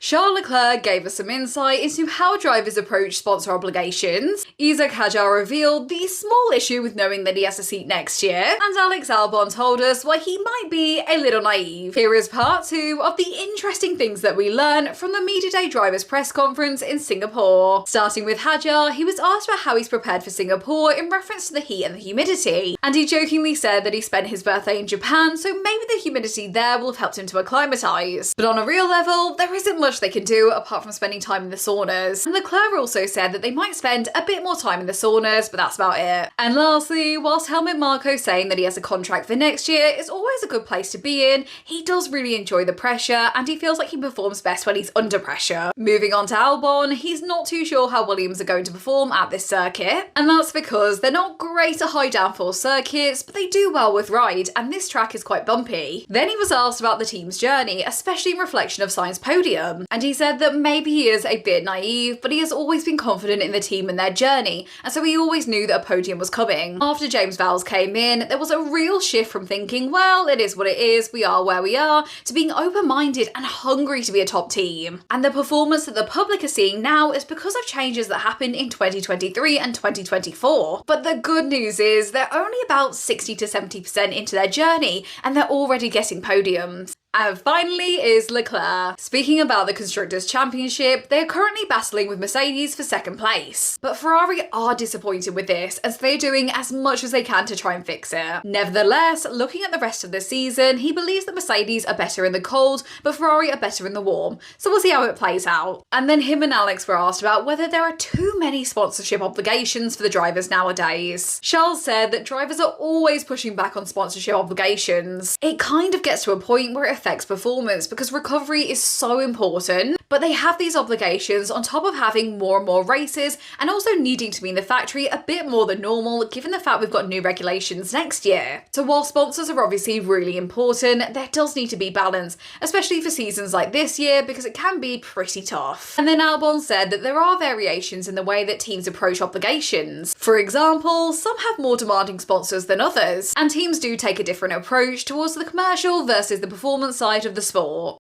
Charles Leclerc gave us some insight into how drivers approach sponsor obligations. Hadjar revealed the small issue with knowing that he has a seat next year, and Albon told us why he might be a little naive. Here is part 2 of the interesting things that we learn from the Media Day drivers press conference in Singapore. Starting with Hadjar, he was asked about how he's prepared for Singapore in reference to the heat and the humidity, and he jokingly said that he spent his birthday in Japan, so maybe the humidity there will have helped him to acclimatise. But on a real level, there isn't much they can do apart from spending time in the saunas. And Leclerc also said that they might spend a bit more time in the saunas, but that's about it. And lastly, whilst Helmut Marko saying that he has a contract for next year is always a good place to be in, he does really enjoy the pressure and he feels like he performs best when he's under pressure. Moving on to Albon, he's not too sure how Williams are going to perform at this circuit, and that's because they're not great at high downforce circuits, but they do well with ride, and this track is quite bumpy. Then he was asked about the team's journey, especially in reflection of Sainz's podium, and he said that maybe he is a bit naive, but he has always been confident in the team and their journey, and so he always knew that a podium was coming. After James Vowles came in, there was a real shift from thinking, well, it is what it is, we are where we are, to being open-minded and hungry to be a top team. And the performance that the public are seeing now is because of changes that happened in 2023 and 2024. But the good news is they're only about 60 to 70% into their journey, and they're already getting podiums. And finally is Leclerc. Speaking about the Constructors' Championship, they're currently battling with Mercedes for second place. But Ferrari are disappointed with this, as they're doing as much as they can to try and fix it. Nevertheless, looking at the rest of the season, he believes that Mercedes are better in the cold, but Ferrari are better in the warm. So we'll see how it plays out. And then him and Alex were asked about whether there are too many sponsorship obligations for the drivers nowadays. Charles said that drivers are always pushing back on sponsorship obligations. It kind of gets to a point where it affects performance because recovery is so important, but they have these obligations on top of having more and more races and also needing to be in the factory a bit more than normal given the fact we've got new regulations next year. So while sponsors are obviously really important, there does need to be balance, especially for seasons like this year because it can be pretty tough. And then Albon said that there are variations in the way that teams approach obligations. For example, some have more demanding sponsors than others, and teams do take a different approach towards the commercial versus the performance side of the sport.